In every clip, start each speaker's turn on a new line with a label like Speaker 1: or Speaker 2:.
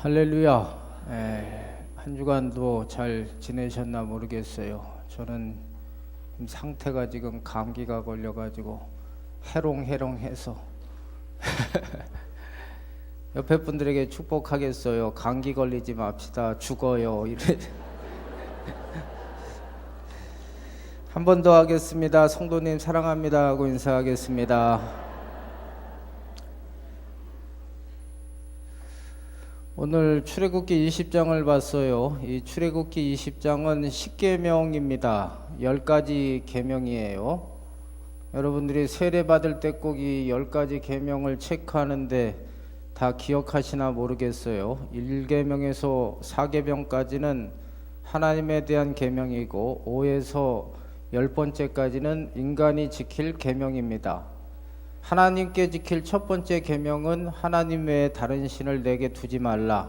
Speaker 1: 할렐루야. 한 주간도 잘 지내셨나 모르겠어요. 저는 상태가 지금 감기가 걸려가지고 해롱해롱해서 옆에 분들에게 축복하겠어요. 감기 걸리지 맙시다. 죽어요. 한 번 더 하겠습니다. 성도님 사랑합니다 하고 인사하겠습니다. 오늘 출애굽기 20장을 봤어요. 이 출애굽기 20장은 10계명입니다. 10가지 계명이에요. 여러분들이 세례 받을 때 꼭 이 10가지 계명을 체크하는데 다 기억하시나 모르겠어요. 1계명에서 4계명까지는 하나님에 대한 계명이고 5에서 10번째까지는 인간이 지킬 계명입니다. 하나님께 지킬 첫 번째 계명은 하나님 외에 다른 신을 내게 두지 말라.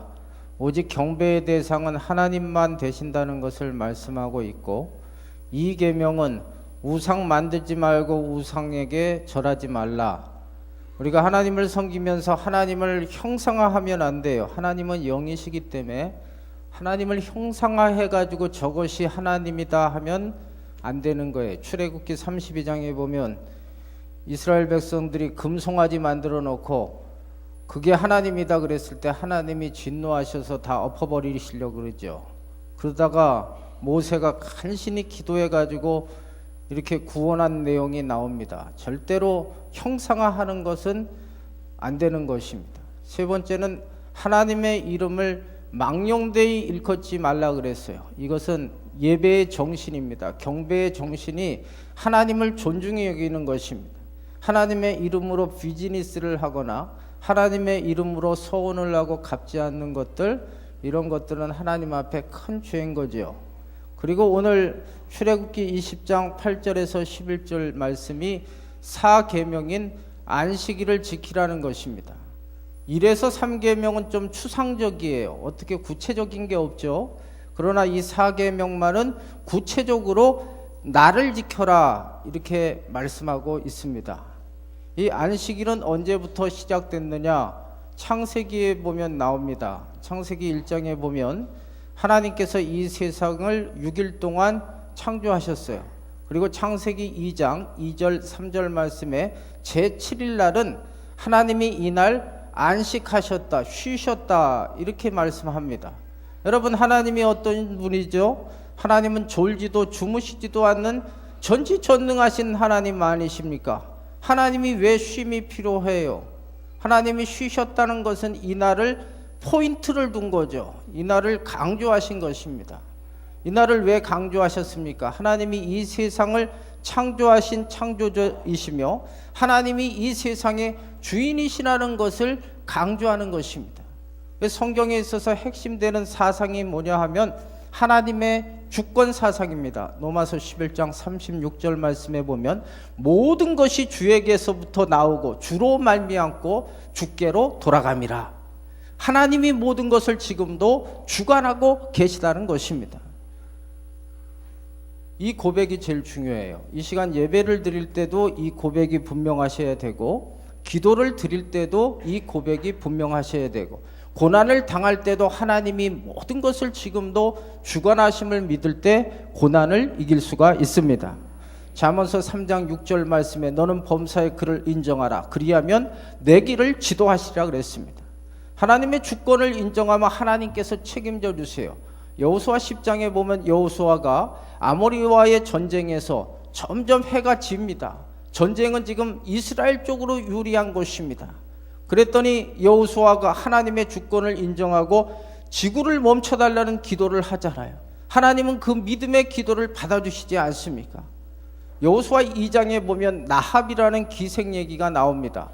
Speaker 1: 오직 경배의 대상은 하나님만 되신다는 것을 말씀하고 있고, 이 계명은 우상 만들지 말고 우상에게 절하지 말라. 우리가 하나님을 섬기면서 하나님을 형상화하면 안 돼요. 하나님은 영이시기 때문에 하나님을 형상화해 가지고 저것이 하나님이다 하면 안 되는 거예요. 출애굽기 32장에 보면 이스라엘 백성들이 금송아지 만들어 놓고 그게 하나님이다 그랬을 때 하나님이 진노하셔서 다 엎어버리시려고 그러죠. 그러다가 모세가 간신히 기도해 가지고 이렇게 구원한 내용이 나옵니다. 절대로 형상화하는 것은 안 되는 것입니다. 세 번째는 하나님의 이름을 망령되이 일컫지 말라 그랬어요. 이것은 예배의 정신입니다. 경배의 정신이 하나님을 존중히 여기는 것입니다. 하나님의 이름으로 비즈니스를 하거나 하나님의 이름으로 서원을 하고 갚지 않는 것들, 이런 것들은 하나님 앞에 큰 죄인 거죠. 그리고 오늘 출애굽기 20장 8절에서 11절 말씀이 4계명인 안식일을 지키라는 것입니다. 1에서 3계명은 좀 추상적이에요. 어떻게 구체적인 게 없죠. 그러나 이 4계명만은 구체적으로 나를 지켜라 이렇게 말씀하고 있습니다. 이 안식일은 언제부터 시작됐느냐? 창세기에 보면 나옵니다. 창세기 1장에 보면 하나님께서 이 세상을 6일 동안 창조하셨어요. 그리고 창세기 2장 2절 3절 말씀에 제7일 날은 하나님이 이날 안식하셨다, 쉬셨다 이렇게 말씀합니다. 여러분, 하나님이 어떤 분이죠? 하나님은 졸지도 주무시지도 않는 전지전능하신 하나님 아니십니까? 하나님이 왜 쉼이 필요해요? 하나님이 쉬셨다는 것은 이날을 포인트를 둔 거죠. 이날을 강조하신 것입니다. 이날을 왜 강조하셨습니까? 하나님이 이 세상을 창조하신 창조주이시며 하나님이 이 세상의 주인이시라는 것을 강조하는 것입니다. 성경에 있어서 핵심되는 사상이 뭐냐 하면 하나님의 주권 사상입니다. 로마서 11장 36절 말씀에 보면 모든 것이 주에게서부터 나오고 주로 말미암고 주께로 돌아감이라. 하나님이 모든 것을 지금도 주관하고 계시다는 것입니다. 이 고백이 제일 중요해요. 이 시간 예배를 드릴 때도 이 고백이 분명하셔야 되고, 기도를 드릴 때도 이 고백이 분명하셔야 되고, 고난을 당할 때도 하나님이 모든 것을 지금도 주관하심을 믿을 때 고난을 이길 수가 있습니다. 잠언서 3장 6절 말씀에 너는 범사의 그를 인정하라. 그리하면 내 길을 지도하시라 그랬습니다. 하나님의 주권을 인정하면 하나님께서 책임져 주세요. 여호수아 10장에 보면 여호수아가 아모리와의 전쟁에서 점점 해가 집니다. 전쟁은 지금 이스라엘 쪽으로 유리한 것입니다. 그랬더니 여호수아가 하나님의 주권을 인정하고 지구를 멈춰달라는 기도를 하잖아요. 하나님은 그 믿음의 기도를 받아주시지 않습니까? 여호수아 2장에 보면 나합이라는 기생 얘기가 나옵니다.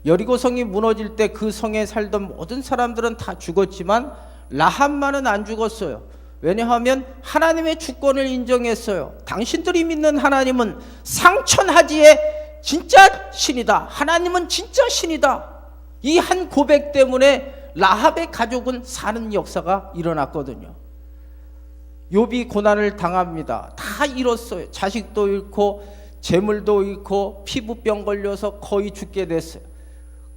Speaker 1: 여리고성이 무너질 때 그 성에 살던 모든 사람들은 다 죽었지만 라합만은 안 죽었어요. 왜냐하면 하나님의 주권을 인정했어요. 당신들이 믿는 하나님은 상천하지의 진짜 신이다. 하나님은 진짜 신이다. 이 한 고백 때문에 라합의 가족은 사는 역사가 일어났거든요. 욥이 고난을 당합니다. 다 잃었어요. 자식도 잃고 재물도 잃고 피부병 걸려서 거의 죽게 됐어요.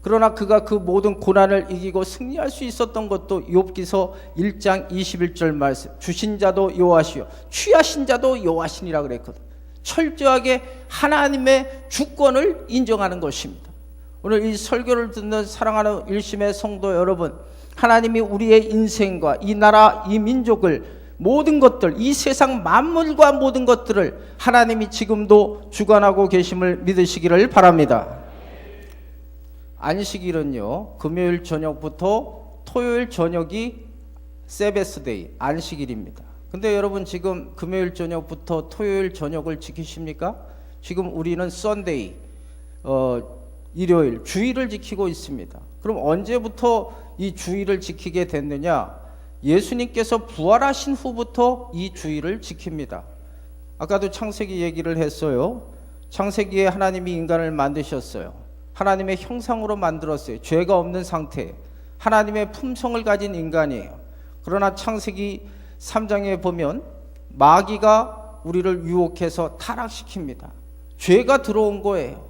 Speaker 1: 그러나 그가 그 모든 고난을 이기고 승리할 수 있었던 것도 욥기서 1장 21절 말씀, 주신 자도 여호와시요 취하신 자도 여호와시니라 그랬거든. 철저하게 하나님의 주권을 인정하는 것입니다. 오늘 이 설교를 듣는 사랑하는 일심의 성도 여러분, 하나님이 우리의 인생과 이 나라, 이 민족을, 모든 것들, 이 세상 만물과 모든 것들을 하나님이 지금도 주관하고 계심을 믿으시기를 바랍니다. 안식일은요, 금요일 저녁부터 토요일 저녁이 세베스데이, 안식일입니다. 근데 여러분 지금 금요일 저녁부터 토요일 저녁을 지키십니까? 지금 우리는 썬데이, 일요일, 주일을 지키고 있습니다. 그럼 언제부터 이 주일을 지키게 됐느냐? 예수님께서 부활하신 후부터 이 주일을 지킵니다. 아까도 창세기 얘기를 했어요. 창세기에 하나님이 인간을 만드셨어요. 하나님의 형상으로 만들었어요. 죄가 없는 상태, 하나님의 품성을 가진 인간이에요. 그러나 창세기 3장에 보면 마귀가 우리를 유혹해서 타락시킵니다. 죄가 들어온 거예요.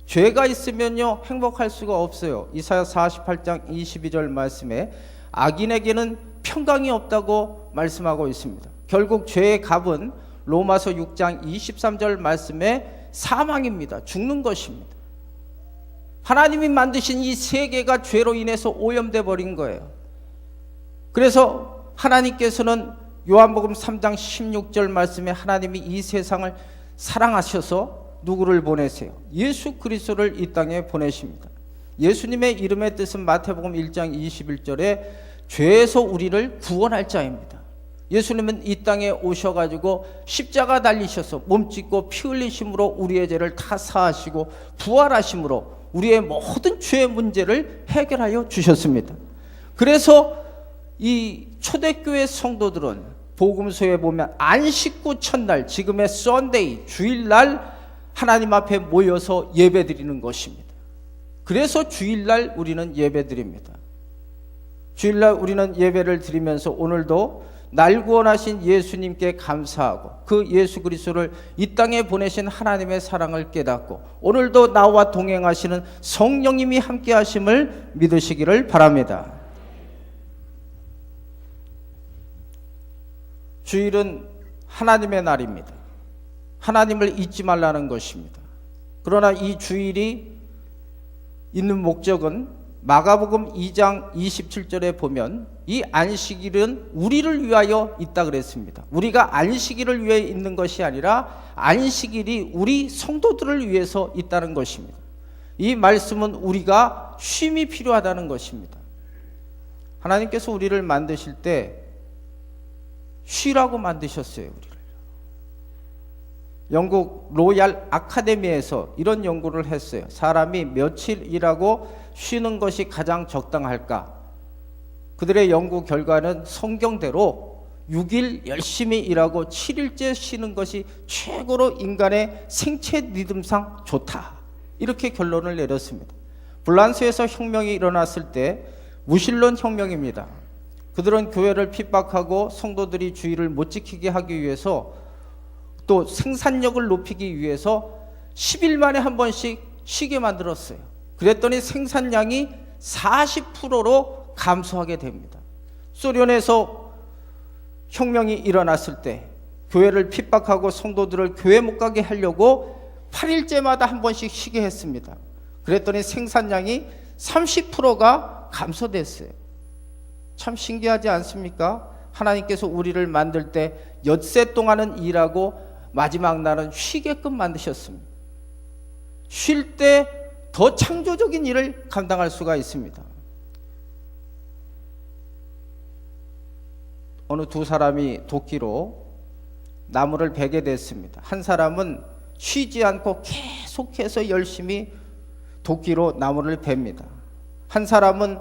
Speaker 1: 죄가 있으면요 행복할 수가 없어요. 이사야 48장 22절 말씀에 악인에게는 평강이 없다고 말씀하고 있습니다. 결국 죄의 값은 로마서 6장 23절 말씀에 사망입니다. 죽는 것입니다. 하나님이 만드신 이 세계가 죄로 인해서 오염돼 버린 거예요. 그래서 하나님께서는 요한복음 3장 16절 말씀에 하나님이 이 세상을 사랑하셔서 누구를 보내세요? 예수 그리스도를 이 땅에 보내십니다. 예수님의 이름의 뜻은 마태복음 1장 21절에 죄에서 우리를 구원할 자입니다. 예수님은 이 땅에 오셔가지고 십자가 달리셔서 몸 찢고 피 흘리심으로 우리의 죄를 다 사하시고 부활하심으로 우리의 모든 죄의 문제를 해결하여 주셨습니다. 그래서 이 초대교회 성도들은 복음서에 보면 안식구 첫날, 지금의 썬데이, 주일날 하나님 앞에 모여서 예배드리는 것입니다. 그래서 주일날 우리는 예배드립니다. 주일날 우리는 예배를 드리면서 오늘도 날 구원하신 예수님께 감사하고 그 예수 그리스도를 이 땅에 보내신 하나님의 사랑을 깨닫고 오늘도 나와 동행하시는 성령님이 함께 하심을 믿으시기를 바랍니다. 주일은 하나님의 날입니다. 하나님을 잊지 말라는 것입니다. 그러나 이 주일이 있는 목적은 마가복음 2장 27절에 보면 이 안식일은 우리를 위하여 있다 그랬습니다. 우리가 안식일을 위해 있는 것이 아니라 안식일이 우리 성도들을 위해서 있다는 것입니다. 이 말씀은 우리가 쉼이 필요하다는 것입니다. 하나님께서 우리를 만드실 때 쉬라고 만드셨어요. 우리를. 영국 로얄 아카데미에서 이런 연구를 했어요. 사람이 며칠 일하고 쉬는 것이 가장 적당할까? 그들의 연구 결과는 성경대로 6일 열심히 일하고 7일째 쉬는 것이 최고로 인간의 생체 리듬상 좋다. 이렇게 결론을 내렸습니다. 불란스에서 혁명이 일어났을 때 무신론 혁명입니다. 그들은 교회를 핍박하고 성도들이 주의를 못 지키게 하기 위해서 또 생산력을 높이기 위해서 10일 만에 한 번씩 쉬게 만들었어요. 그랬더니 생산량이 40%로 감소하게 됩니다. 소련에서 혁명이 일어났을 때 교회를 핍박하고 성도들을 교회 못 가게 하려고 8일째마다 한 번씩 쉬게 했습니다. 그랬더니 생산량이 30%가 감소됐어요. 참 신기하지 않습니까? 하나님께서 우리를 만들 때 엿새 동안은 일하고 마지막 날은 쉬게끔 만드셨습니다. 쉴 때 더 창조적인 일을 감당할 수가 있습니다. 어느 두 사람이 도끼로 나무를 베게 됐습니다. 한 사람은 쉬지 않고 계속해서 열심히 도끼로 나무를 뱁니다. 한 사람은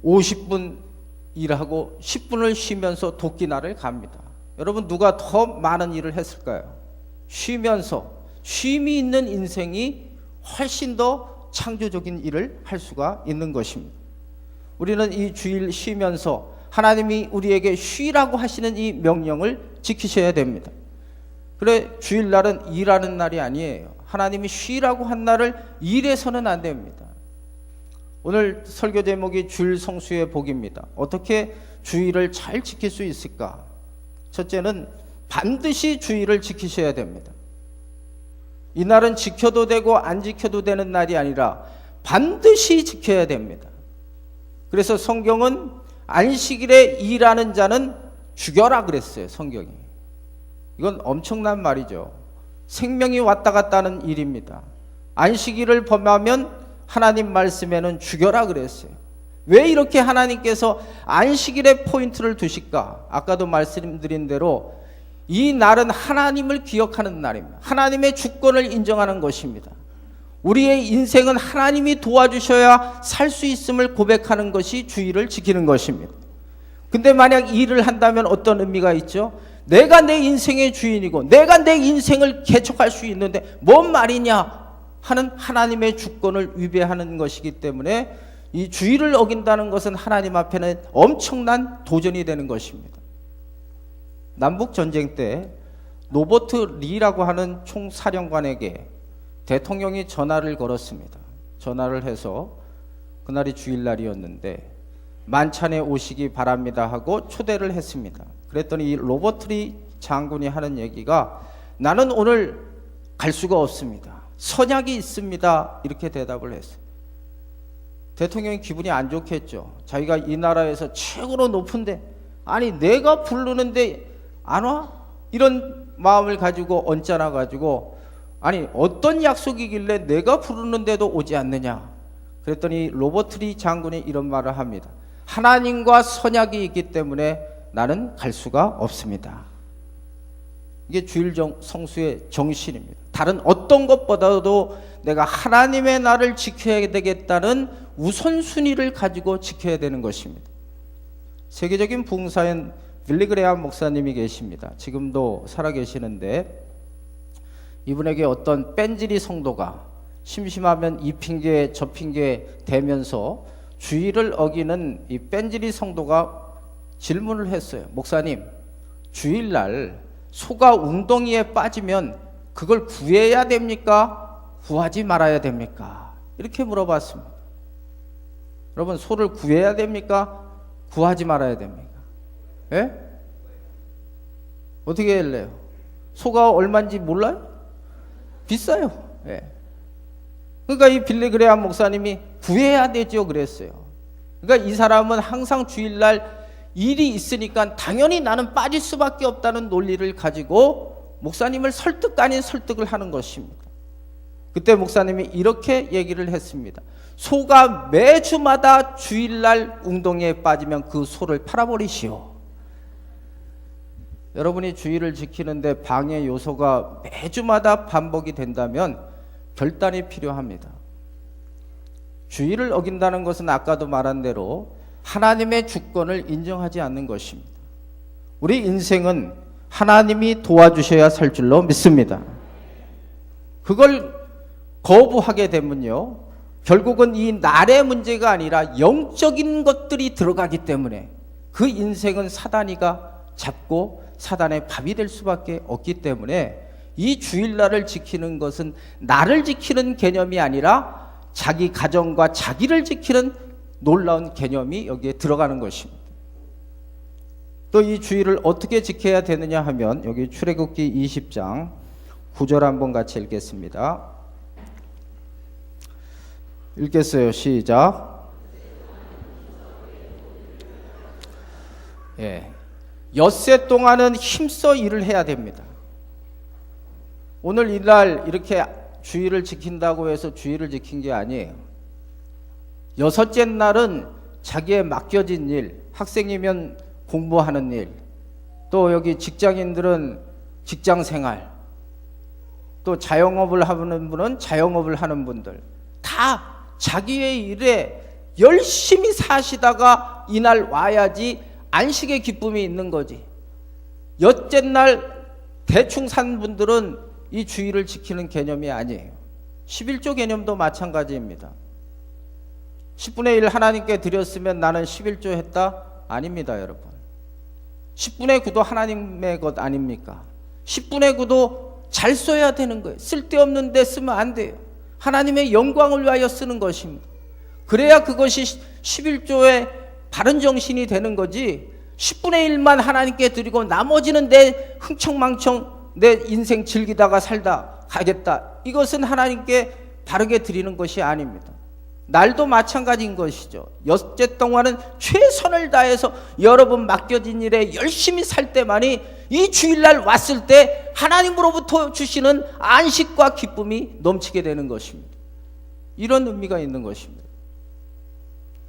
Speaker 1: 50분 일하고 10분을 쉬면서 도끼날을 갑니다. 여러분 누가 더 많은 일을 했을까요? 쉬면서 쉼이 있는 인생이 훨씬 더 창조적인 일을 할 수가 있는 것입니다. 우리는 이 주일 쉬면서 하나님이 우리에게 쉬라고 하시는 이 명령을 지키셔야 됩니다. 그래 주일날은 일하는 날이 아니에요. 하나님이 쉬라고 한 날을 일해서는 안 됩니다. 오늘 설교 제목이 주일 성수의 복입니다. 어떻게 주일을 잘 지킬 수 있을까? 첫째는 반드시 주일을 지키셔야 됩니다. 이 날은 지켜도 되고 안 지켜도 되는 날이 아니라 반드시 지켜야 됩니다. 그래서 성경은 안식일에 일하는 자는 죽여라 그랬어요. 성경이. 이건 엄청난 말이죠. 생명이 왔다 갔다 하는 일입니다. 안식일을 범하면 하나님 말씀에는 죽여라 그랬어요. 왜 이렇게 하나님께서 안식일에 포인트를 두실까? 아까도 말씀드린 대로 이 날은 하나님을 기억하는 날입니다. 하나님의 주권을 인정하는 것입니다. 우리의 인생은 하나님이 도와주셔야 살 수 있음을 고백하는 것이 주일을 지키는 것입니다. 근데 만약 일을 한다면 어떤 의미가 있죠? 내가 내 인생의 주인이고 내가 내 인생을 개척할 수 있는데 뭔 말이냐 하는 하나님의 주권을 위배하는 것이기 때문에 이 주일을 어긴다는 것은 하나님 앞에는 엄청난 도전이 되는 것입니다. 남북전쟁 때 로버트 리라고 하는 총사령관에게 대통령이 전화를 걸었습니다. 전화를 해서 그날이 주일날이었는데 만찬에 오시기 바랍니다 하고 초대를 했습니다. 그랬더니 이 로버트 리 장군이 하는 얘기가 나는 오늘 갈 수가 없습니다. 선약이 있습니다. 이렇게 대답을 했어요. 대통령이 기분이 안 좋겠죠. 자기가 이 나라에서 최고로 높은데 아니 내가 부르는데 안 와? 이런 마음을 가지고 언짢아 가지고 아니 어떤 약속이길래 내가 부르는데도 오지 않느냐. 그랬더니 로버트 리 장군이 이런 말을 합니다. 하나님과 선약이 있기 때문에 나는 갈 수가 없습니다. 이게 주일 성수의 정신입니다. 다른 어떤 것보다도 내가 하나님의 날을 지켜야 되겠다는 우선순위를 가지고 지켜야 되는 것입니다. 세계적인 부흥사인 빌리 그레이엄 목사님이 계십니다. 지금도 살아계시는데 이분에게 어떤 뺀질이 성도가 심심하면 이 핑계 저 핑계 대면서 주일을 어기는 이 뺀질이 성도가 질문을 했어요. 목사님, 주일날 소가 웅덩이에 빠지면 그걸 구해야 됩니까? 구하지 말아야 됩니까? 이렇게 물어봤습니다. 여러분, 소를 구해야 됩니까? 구하지 말아야 됩니까? 예? 어떻게 할래요? 소가 얼마인지 몰라요? 비싸요. 예. 그러니까 이 빌리 그레이엄 목사님이 구해야 되죠 그랬어요. 그러니까 이 사람은 항상 주일날 일이 있으니까 당연히 나는 빠질 수밖에 없다는 논리를 가지고 목사님을 설득 아닌 설득을 하는 것입니다. 그때 목사님이 이렇게 얘기를 했습니다. 소가 매주마다 주일날 웅덩이에 빠지면 그 소를 팔아버리시오. 여러분이 주일을 지키는데 방해 요소가 매주마다 반복이 된다면 결단이 필요합니다. 주일을 어긴다는 것은 아까도 말한 대로 하나님의 주권을 인정하지 않는 것입니다. 우리 인생은 하나님이 도와주셔야 살 줄로 믿습니다. 그걸 거부하게 되면요, 결국은 이 날의 문제가 아니라 영적인 것들이 들어가기 때문에 그 인생은 사단이가 잡고 사단의 밥이 될 수밖에 없기 때문에 이 주일날을 지키는 것은 나를 지키는 개념이 아니라 자기 가정과 자기를 지키는 놀라운 개념이 여기에 들어가는 것입니다. 또 이 주일을 어떻게 지켜야 되느냐 하면 여기 출애굽기 20장 9절 한번 같이 읽겠습니다. 읽겠어요. 시작. 예. 엿새 동안은 힘써 일을 해야 됩니다. 오늘 이날 이렇게 주일을 지킨다고 해서 주일을 지킨 게 아니에요. 여섯째 날은 자기의 맡겨진 일, 학생이면 공부하는 일, 또 여기 직장인들은 직장 생활, 또 자영업을 하는 분은 자영업을 하는 분들, 다 자기의 일에 열심히 사시다가 이날 와야지 안식의 기쁨이 있는 거지. 엿째 날 대충 산 분들은 이 주일을 지키는 개념이 아니에요. 11조 개념도 마찬가지입니다. 10분의 1 하나님께 드렸으면 나는 11조 했다? 아닙니다, 여러분. 10분의 9도 하나님의 것 아닙니까? 10분의 9도 잘 써야 되는 거예요. 쓸데없는 데 쓰면 안 돼요. 하나님의 영광을 위하여 쓰는 것입니다. 그래야 그것이 11조의 바른 정신이 되는 거지. 10분의 1만 하나님께 드리고 나머지는 내 흥청망청 내 인생 즐기다가 살다 가겠다. 이것은 하나님께 바르게 드리는 것이 아닙니다. 날도 마찬가지인 것이죠. 여째 동안은 최선을 다해서 여러분 맡겨진 일에 열심히 살 때만이 이 주일날 왔을 때 하나님으로부터 주시는 안식과 기쁨이 넘치게 되는 것입니다. 이런 의미가 있는 것입니다.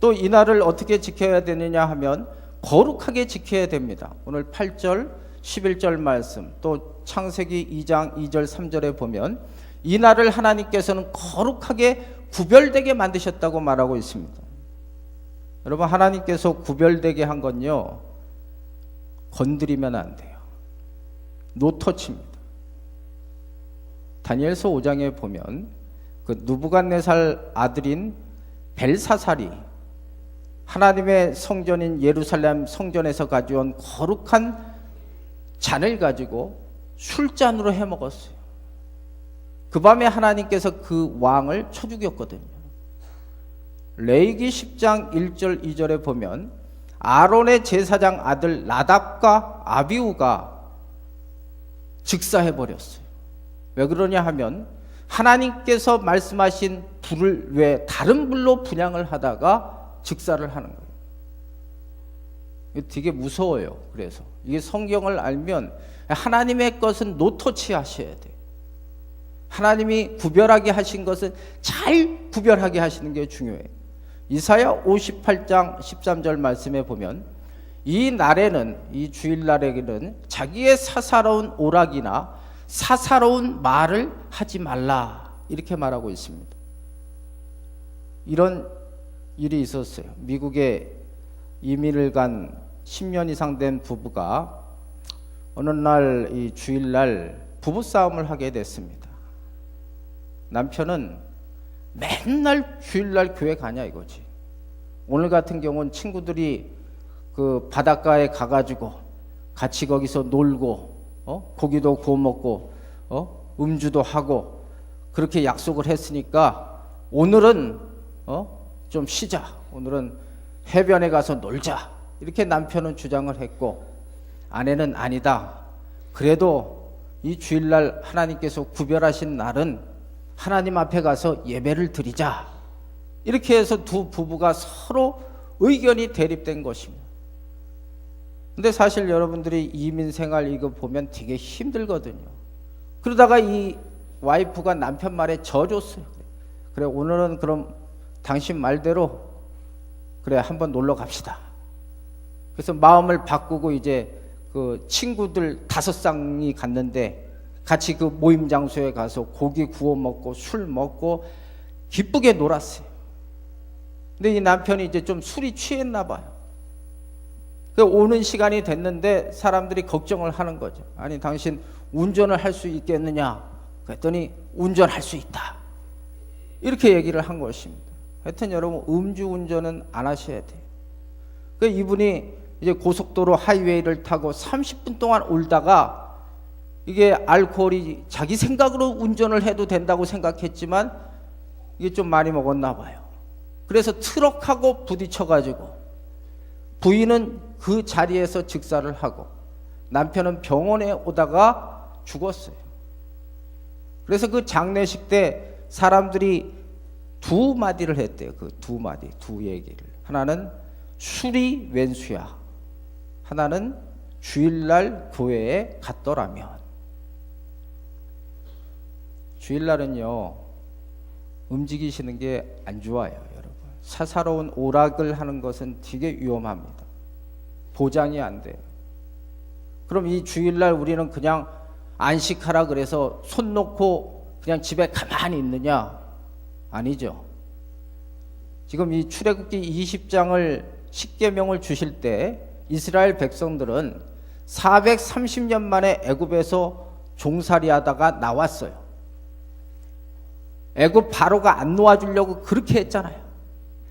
Speaker 1: 또 이 날을 어떻게 지켜야 되느냐 하면 거룩하게 지켜야 됩니다. 오늘 8절, 11절 말씀, 또 창세기 2장 2절 3절에 보면 이 날을 하나님께서는 거룩하게 구별되게 만드셨다고 말하고 있습니다. 여러분, 하나님께서 구별되게 한 건요, 건드리면 안 돼요. 노터치입니다. 다니엘서 5장에 보면 그 느부갓네살 아들인 벨사살이 하나님의 성전인 예루살렘 성전에서 가져온 거룩한 잔을 가지고 술잔으로 해먹었어요. 그 밤에 하나님께서 그 왕을 쳐 죽였거든요. 레위기 10장 1절 2절에 보면 아론의 제사장 아들 나답과 아비후가 즉사해버렸어요. 왜 그러냐 하면 하나님께서 말씀하신 불을 왜 다른 불로 분향을 하다가 즉사를 하는 거예요. 이거 되게 무서워요. 그래서 이게 성경을 알면 하나님의 것은 노터치 하셔야 돼요. 하나님이 구별하게 하신 것은 잘 구별하게 하시는 게 중요해요. 이사야 58장 13절 말씀에 보면 이 날에는, 이 주일날에는 자기의 사사로운 오락이나 사사로운 말을 하지 말라, 이렇게 말하고 있습니다. 이런 일이 있었어요. 미국에 이민을 간 10년 이상 된 부부가 어느 날 이 주일날 부부싸움을 하게 됐습니다. 남편은 맨날 주일날 교회 가냐 이거지. 오늘 같은 경우는 친구들이 그 바닷가에 가가지고 같이 거기서 놀고 고기도 구워 먹고 음주도 하고 그렇게 약속을 했으니까 오늘은 좀 쉬자. 오늘은 해변에 가서 놀자. 이렇게 남편은 주장을 했고 아내는 아니다. 그래도 이 주일날 하나님께서 구별하신 날은 하나님 앞에 가서 예배를 드리자. 이렇게 해서 두 부부가 서로 의견이 대립된 것입니다. 근데 사실 여러분들이 이민 생활 이거 보면 되게 힘들거든요. 그러다가 이 와이프가 남편 말에 져줬어요. 그래, 오늘은 그럼 당신 말대로 그래, 한번 놀러 갑시다. 그래서 마음을 바꾸고 이제 그 친구들 5쌍이 갔는데 같이 그 모임 장소에 가서 고기 구워 먹고 술 먹고 기쁘게 놀았어요. 근데 이 남편이 이제 좀 술이 취했나 봐요. 오는 시간이 됐는데 사람들이 걱정을 하는 거죠. 아니, 당신 운전을 할 수 있겠느냐? 그랬더니 운전할 수 있다. 이렇게 얘기를 한 것입니다. 하여튼 여러분, 음주운전은 안 하셔야 돼요. 이분이 이제 고속도로 하이웨이를 타고 30분 동안 울다가 이게 알코올이 자기 생각으로 운전을 해도 된다고 생각했지만 이게 좀 많이 먹었나 봐요. 그래서 트럭하고 부딪혀가지고 부인은 그 자리에서 즉사를 하고 남편은 병원에 오다가 죽었어요. 그래서 그 장례식 때 사람들이 두 마디를 했대요. 그 두 마디, 두 얘기를. 하나는 술이 웬수야. 하나는 주일날 교회에 갔더라면. 주일날은요, 움직이시는 게 안 좋아요, 여러분. 사사로운 오락을 하는 것은 되게 위험합니다. 보장이 안 돼요. 그럼 이 주일날 우리는 그냥 안식하라 그래서 손 놓고 그냥 집에 가만히 있느냐? 아니죠. 지금 이 출애굽기 20장을 10계명을 주실 때 이스라엘 백성들은 430년 만에 애굽에서 종살이하다가 나왔어요. 애굽 바로가 안 놓아주려고 그렇게 했잖아요.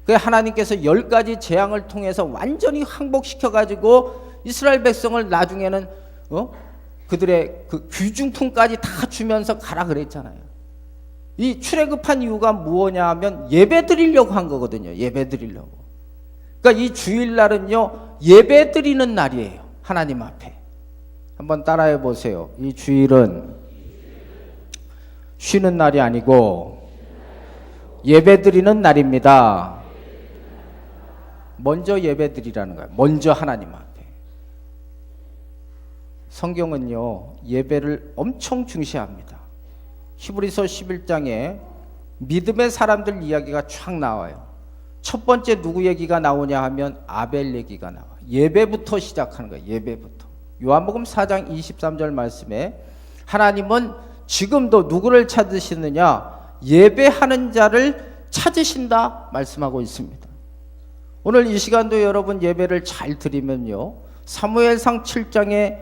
Speaker 1: 그 하나님께서 10가지 재앙을 통해서 완전히 항복시켜가지고 이스라엘 백성을 나중에는 그들의 그 귀중품까지 다 주면서 가라 그랬잖아요. 이 출애굽한 이유가 무엇냐 하면 예배 드리려고 한 거거든요. 예배 드리려고. 그러니까 이 주일날은요, 예배 드리는 날이에요. 하나님 앞에. 한번 따라해 보세요. 이 주일은 쉬는 날이 아니고 예배 드리는 날입니다. 먼저 예배 드리라는 거예요. 먼저 하나님 앞에. 성경은요, 예배를 엄청 중시합니다. 히브리서 11장에 믿음의 사람들 이야기가 쫙 나와요. 첫 번째 누구 얘기가 나오냐 하면 아벨 얘기가 나와요. 예배부터 시작하는 거예요. 예배부터. 요한복음 4장 23절 말씀에 하나님은 지금도 누구를 찾으시느냐? 예배하는 자를 찾으신다 말씀하고 있습니다. 오늘 이 시간도 여러분 예배를 잘 드리면요, 사무엘상 7장에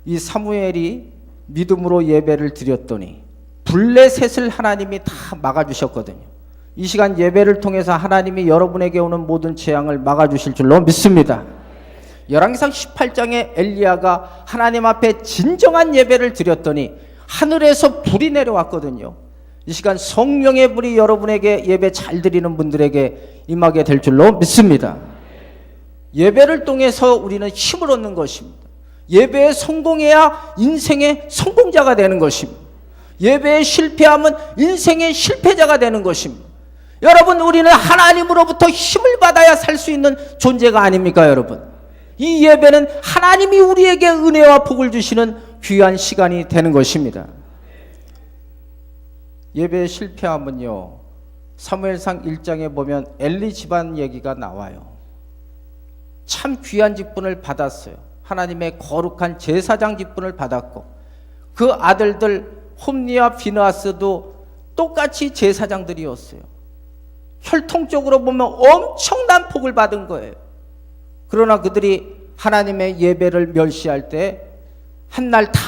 Speaker 1: 이 사무엘이 믿음으로 예배를 드렸더니 블레셋을 하나님이 다 막아주셨거든요. 이 시간 예배를 통해서 하나님이 여러분에게 오는 모든 재앙을 막아주실 줄로 믿습니다. 열왕기상 18장에 엘리야가 하나님 앞에 진정한 예배를 드렸더니 하늘에서 불이 내려왔거든요. 이 시간 성령의 불이 여러분에게 예배 잘 드리는 분들에게 임하게 될 줄로 믿습니다. 예배를 통해서 우리는 힘을 얻는 것입니다. 예배에 성공해야 인생의 성공자가 되는 것입니다. 예배에 실패하면 인생의 실패자가 되는 것입니다. 여러분, 우리는 하나님으로부터 힘을 받아야 살 수 있는 존재가 아닙니까, 여러분? 이 예배는 하나님이 우리에게 은혜와 복을 주시는 귀한 시간이 되는 것입니다. 예배에 실패하면요, 사무엘상 1장에 보면 엘리 집안 얘기가 나와요. 참 귀한 직분을 받았어요. 하나님의 거룩한 제사장 직분을 받았고, 그 아들들 홈니와 비느하스도 똑같이 제사장들이었어요. 혈통적으로 보면 엄청난 복을 받은 거예요. 그러나 그들이 하나님의 예배를 멸시할 때 한날 다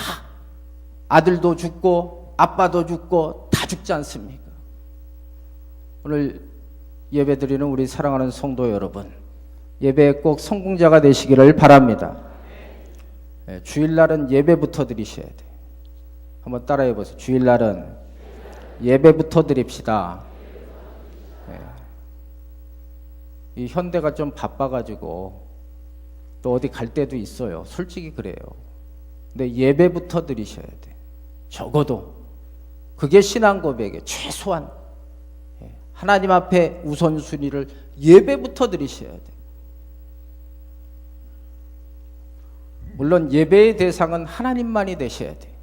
Speaker 1: 아들도 죽고 아빠도 죽고 다 죽지 않습니까? 오늘 예배 드리는 우리 사랑하는 성도 여러분, 예배에 꼭 성공자가 되시기를 바랍니다. 주일날은 예배부터 드리셔야 돼요. 한번 따라해 보세요. 주일날은 예배부터 드립시다. 이 현대가 좀 바빠가지고 또 어디 갈 때도 있어요. 솔직히 그래요. 근데 예배부터 드리셔야 돼. 적어도 그게 신앙 고백이에요. 최소한 하나님 앞에 우선순위를 예배부터 드리셔야 돼. 물론 예배의 대상은 하나님만이 되셔야 돼.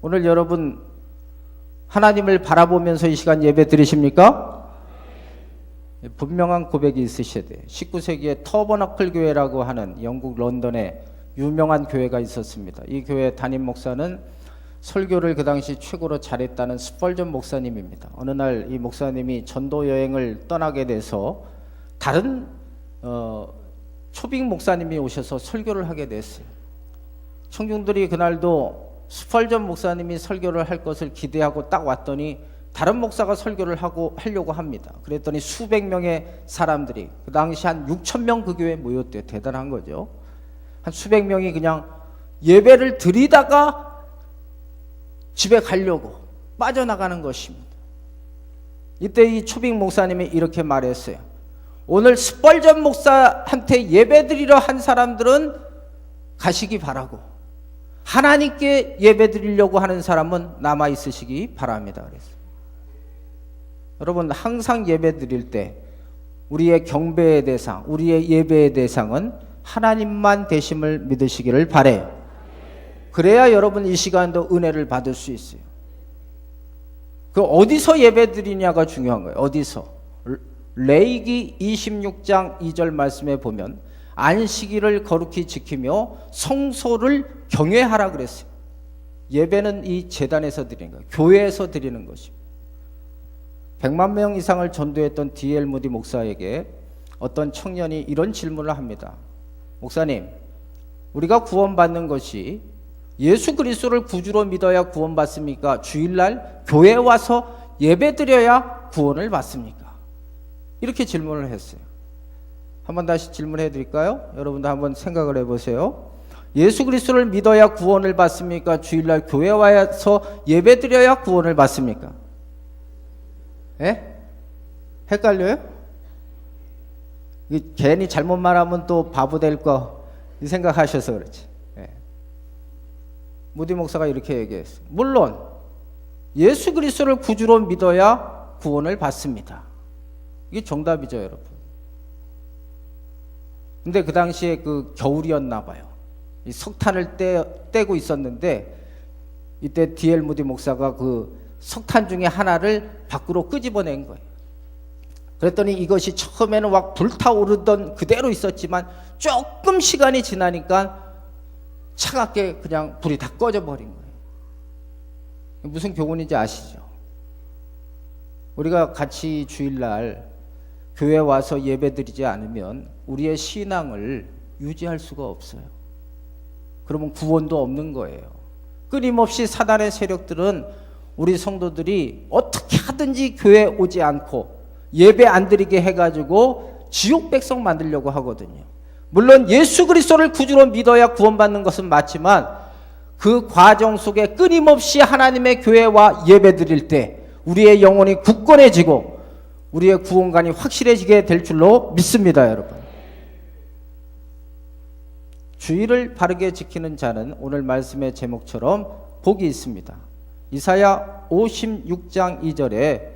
Speaker 1: 오늘 여러분 하나님을 바라보면서 이 시간 예배 드리십니까? 분명한 고백이 있으셔야 돼요. 19세기에 터버너클 교회라고 하는 영국 런던에 유명한 교회가 있었습니다. 이 교회 담임 목사는 설교를 그 당시 최고로 잘했다는 스펄전 목사님입니다. 어느 날 이 목사님이 전도 여행을 떠나게 돼서 다른 초빙 목사님이 오셔서 설교를 하게 됐어요. 청중들이 그날도 스펄전 목사님이 설교를 할 것을 기대하고 딱 왔더니 다른 목사가 설교를 하려고 합니다. 그랬더니 수백 명의 사람들이, 그 당시 한 6,000명 그 교회에 모였대요. 대단한 거죠. 한 수백 명이 그냥 예배를 드리다가 집에 가려고 빠져나가는 것입니다. 이때 이 초빙 목사님이 이렇게 말했어요. 오늘 스펄전 목사한테 예배 드리러 한 사람들은 가시기 바라고, 하나님께 예배 드리려고 하는 사람은 남아 있으시기 바랍니다. 그랬어요. 여러분, 항상 예배 드릴 때 우리의 경배의 대상, 우리의 예배의 대상은 하나님만 되심을 믿으시기를 바라요. 그래야 여러분 이 시간도 은혜를 받을 수 있어요. 그 어디서 예배 드리냐가 중요한 거예요. 어디서? 레위기 26장 2절 말씀에 보면 안식일을 거룩히 지키며 성소를 경외하라 그랬어요. 예배는 이 제단에서 드리는 거예요. 교회에서 드리는 것입니다. 100만 명 이상을 전도했던 D.L. 무디 목사에게 어떤 청년이 이런 질문을 합니다. 목사님, 우리가 구원받는 것이 예수 그리스도를 구주로 믿어야 구원받습니까? 주일날 교회에 와서 예배드려야 구원을 받습니까? 이렇게 질문을 했어요. 한번 다시 질문해 드릴까요? 여러분도 한번 생각을 해보세요. 예수 그리스도를 믿어야 구원을 받습니까? 주일날 교회에 와서 예배드려야 구원을 받습니까? 예? 헷갈려요? 괜히 잘못 말하면 또 바보 될 거 생각하셔서 그렇지. 예. 무디 목사가 이렇게 얘기했어요. 물론 예수 그리스도를 구주로 믿어야 구원을 받습니다. 이게 정답이죠, 여러분. 근데 그 당시에 그 겨울이었나 봐요. 이 석탄을 떼고 있었는데 이때 D.L. 무디 목사가 그 석탄 중에 하나를 밖으로 끄집어낸 거예요. 그랬더니 이것이 처음에는 막 불타오르던 그대로 있었지만 조금 시간이 지나니까 차갑게 그냥 불이 다 꺼져버린 거예요. 무슨 교훈인지 아시죠? 우리가 같이 주일날 교회 와서 예배드리지 않으면 우리의 신앙을 유지할 수가 없어요. 그러면 구원도 없는 거예요. 끊임없이 사단의 세력들은 우리 성도들이 어떻게 하든지 교회에 오지 않고 예배 안 드리게 해가지고 지옥 백성 만들려고 하거든요. 물론 예수 그리스도를 구주로 믿어야 구원받는 것은 맞지만 그 과정 속에 끊임없이 하나님의 교회와 예배 드릴 때 우리의 영혼이 굳건해지고 우리의 구원관이 확실해지게 될 줄로 믿습니다, 여러분. 주의를 바르게 지키는 자는 오늘 말씀의 제목처럼 복이 있습니다. 이사야 56장 2절에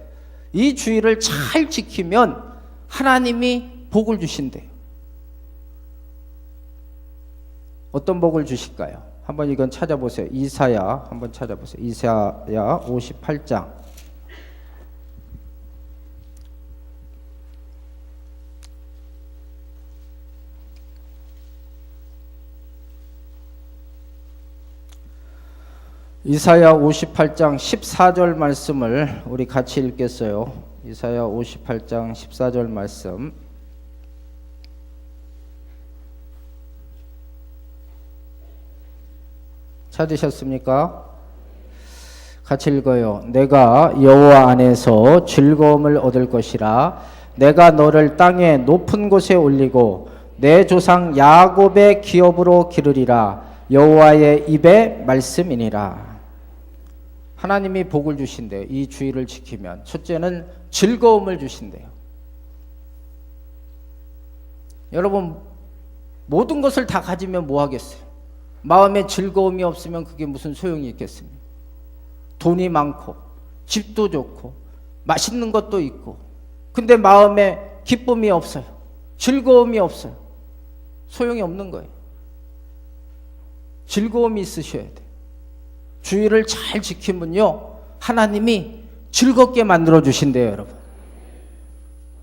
Speaker 1: 이 주의를 잘 지키면 하나님이 복을 주신대요. 어떤 복을 주실까요? 한번 이건 찾아보세요. 이사야 한번 찾아보세요. 이사야 58장. 이사야 58장 14절 말씀을 우리 같이 읽겠어요. 이사야 58장 14절 말씀. 찾으셨습니까? 같이 읽어요. 내가 여호와 안에서 즐거움을 얻을 것이라. 내가 너를 땅의 높은 곳에 올리고 내 조상 야곱의 기업으로 기르리라. 여호와의 입의 말씀이니라. 하나님이 복을 주신대요. 이 주의를 지키면. 첫째는 즐거움을 주신대요. 여러분, 모든 것을 다 가지면 뭐 하겠어요? 마음에 즐거움이 없으면 그게 무슨 소용이 있겠습니까? 돈이 많고 집도 좋고 맛있는 것도 있고 근데 마음에 기쁨이 없어요. 즐거움이 없어요. 소용이 없는 거예요. 즐거움이 있으셔야 돼요. 주의를 잘 지키면요 하나님이 즐겁게 만들어 주신대요, 여러분.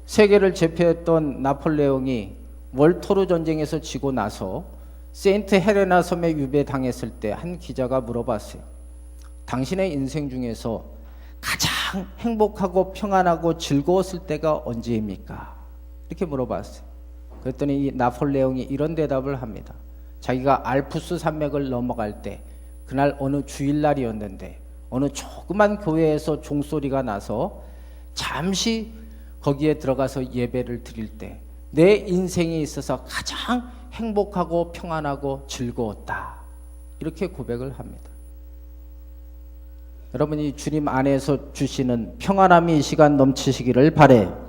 Speaker 1: 세계를 제패했던 나폴레옹이 월토르 전쟁에서 지고 나서 세인트 헬레나 섬에 유배당했을 때 한 기자가 물어봤어요. 당신의 인생 중에서 가장 행복하고 평안하고 즐거웠을 때가 언제입니까? 이렇게 물어봤어요. 그랬더니 이 나폴레옹이 이런 대답을 합니다. 자기가 알프스 산맥을 넘어갈 때 그날 어느 주일날이었는데 어느 조그만 교회에서 종소리가 나서 잠시 거기에 들어가서 예배를 드릴 때 내 인생에 있어서 가장 행복하고 평안하고 즐거웠다. 이렇게 고백을 합니다. 여러분이 주님 안에서 주시는 평안함이 이 시간 넘치시기를 바래요.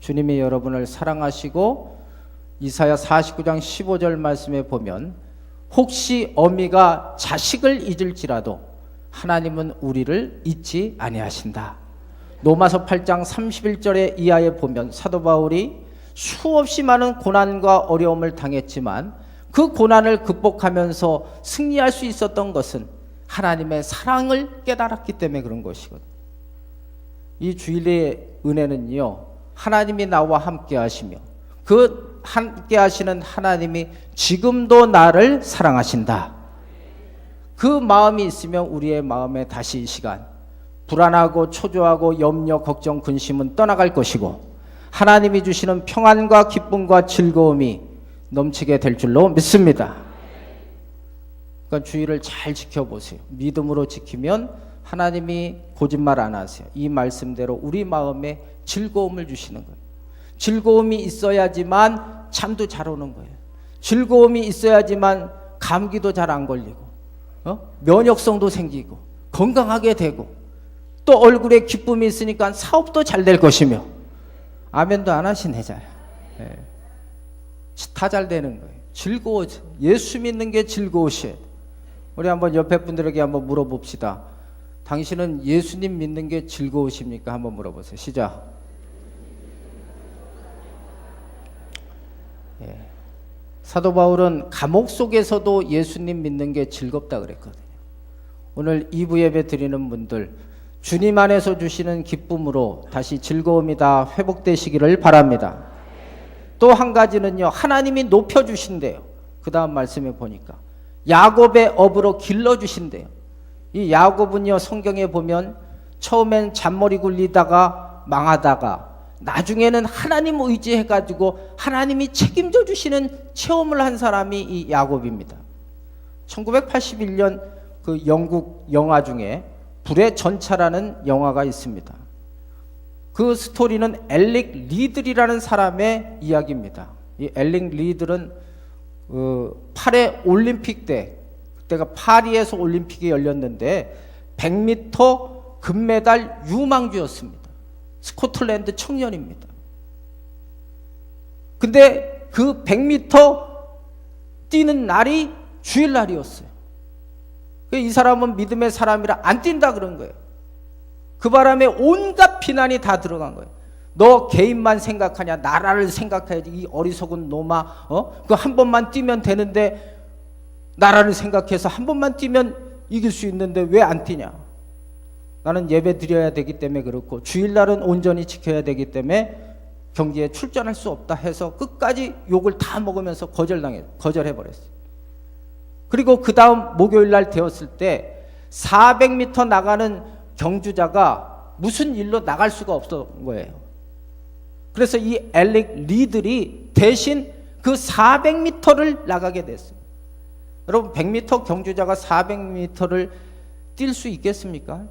Speaker 1: 주님이 여러분을 사랑하시고 이사야 49장 15절 말씀에 보면 혹시 어미가 자식을 잊을지라도 하나님은 우리를 잊지 아니하신다. 로마서 8장 31절의 이하에 보면 사도 바울이 수없이 많은 고난과 어려움을 당했지만 그 고난을 극복하면서 승리할 수 있었던 것은 하나님의 사랑을 깨달았기 때문에 그런 것이거든요. 이 주일의 은혜는요 하나님이 나와 함께 하시며 그 함께 하시는 하나님이 지금도 나를 사랑하신다. 그 마음이 있으면 우리의 마음에 다시 이 시간 불안하고 초조하고 염려, 걱정, 근심은 떠나갈 것이고 하나님이 주시는 평안과 기쁨과 즐거움이 넘치게 될 줄로 믿습니다. 그러니까 주의를 잘 지켜보세요. 믿음으로 지키면 하나님이 거짓말 안 하세요. 이 말씀대로 우리 마음에 즐거움을 주시는 거예요. 즐거움이 있어야지만 잠도 잘 오는 거예요. 즐거움이 있어야지만 감기도 잘 안 걸리고 면역성도 생기고 건강하게 되고 또 얼굴에 기쁨이 있으니까 사업도 잘 될 것이며. 아멘도 안 하시네잖아요. 네. 다 잘 되는 거예요. 즐거워져. 예수 믿는 게 즐거우셔야 돼. 우리 한번 옆에 분들에게 한번 물어봅시다. 당신은 예수님 믿는 게 즐거우십니까? 한번 물어보세요. 시작. 예. 사도 바울은 감옥 속에서도 예수님 믿는 게 즐겁다 그랬거든요. 오늘 2부 예배 드리는 분들, 주님 안에서 주시는 기쁨으로 다시 즐거움이 다 회복되시기를 바랍니다. 또 한 가지는요, 하나님이 높여주신대요. 그 다음 말씀에 보니까 야곱의 업으로 길러주신대요. 이 야곱은요, 성경에 보면 처음엔 잔머리 굴리다가 망하다가 나중에는 하나님 의지해가지고 하나님이 책임져 주시는 체험을 한 사람이 이 야곱입니다. 1981년 그 영국 영화 중에 불의 전차라는 영화가 있습니다. 그 스토리는 엘릭 리들이라는 사람의 이야기입니다. 이 엘릭 리들은 8회 올림픽 때, 그때가 파리에서 올림픽이 열렸는데 100m 금메달 유망주였습니다. 스코틀랜드 청년입니다. 근데 그 100m 뛰는 날이 주일날이었어요. 이 사람은 믿음의 사람이라 안 뛴다 그런 거예요. 그 바람에 온갖 비난이 다 들어간 거예요. 너 개인만 생각하냐? 나라를 생각해야지. 이 어리석은 놈아. 그 한 번만 뛰면 되는데 나라를 생각해서 한 번만 뛰면 이길 수 있는데 왜 안 뛰냐? 나는 예배 드려야 되기 때문에 그렇고 주일날은 온전히 지켜야 되기 때문에 경기에 출전할 수 없다 해서 끝까지 욕을 다 먹으면서 거절해버렸어요. 그리고 그 다음 목요일날 되었을 때 400m 나가는 경주자가 무슨 일로 나갈 수가 없었던 거예요. 그래서 이 엘릭 리들이 대신 그 400m를 나가게 됐어요. 여러분 100m 경주자가 400m를 뛸 수 있겠습니까?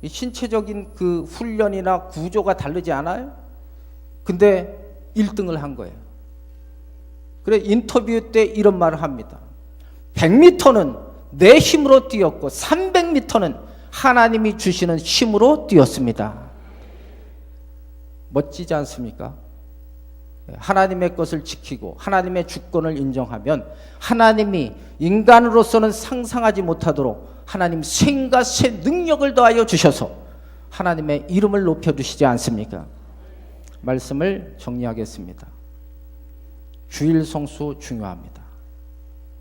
Speaker 1: 신체적인 그 훈련이나 구조가 다르지 않아요? 근데 1등을 한 거예요. 그래 인터뷰 때 이런 말을 합니다. 100m는 내 힘으로 뛰었고 300m는 하나님이 주시는 힘으로 뛰었습니다. 멋지지 않습니까? 하나님의 것을 지키고 하나님의 주권을 인정하면 하나님이 인간으로서는 상상하지 못하도록 하나님 생과 새 능력을 더하여 주셔서 하나님의 이름을 높여주시지 않습니까? 말씀을 정리하겠습니다. 주일 성수 중요합니다.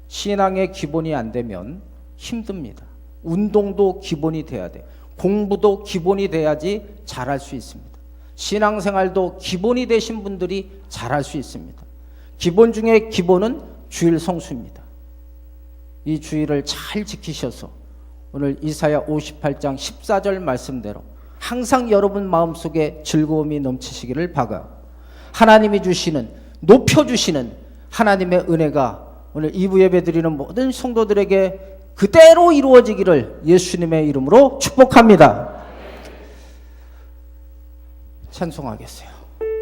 Speaker 1: 신앙의 기본이 안 되면 힘듭니다. 운동도 기본이 돼야 돼. 공부도 기본이 돼야지 잘할 수 있습니다. 신앙생활도 기본이 되신 분들이 잘할 수 있습니다. 기본 중에 기본은 주일 성수입니다. 이 주일을 잘 지키셔서 오늘 이사야 58장 14절 말씀대로 항상 여러분 마음속에 즐거움이 넘치시기를 바라고 하나님이 주시는 높여주시는 하나님의 은혜가 오늘 2부 예배 드리는 모든 성도들에게 그대로 이루어지기를 예수님의 이름으로 축복합니다. 찬송하겠어요.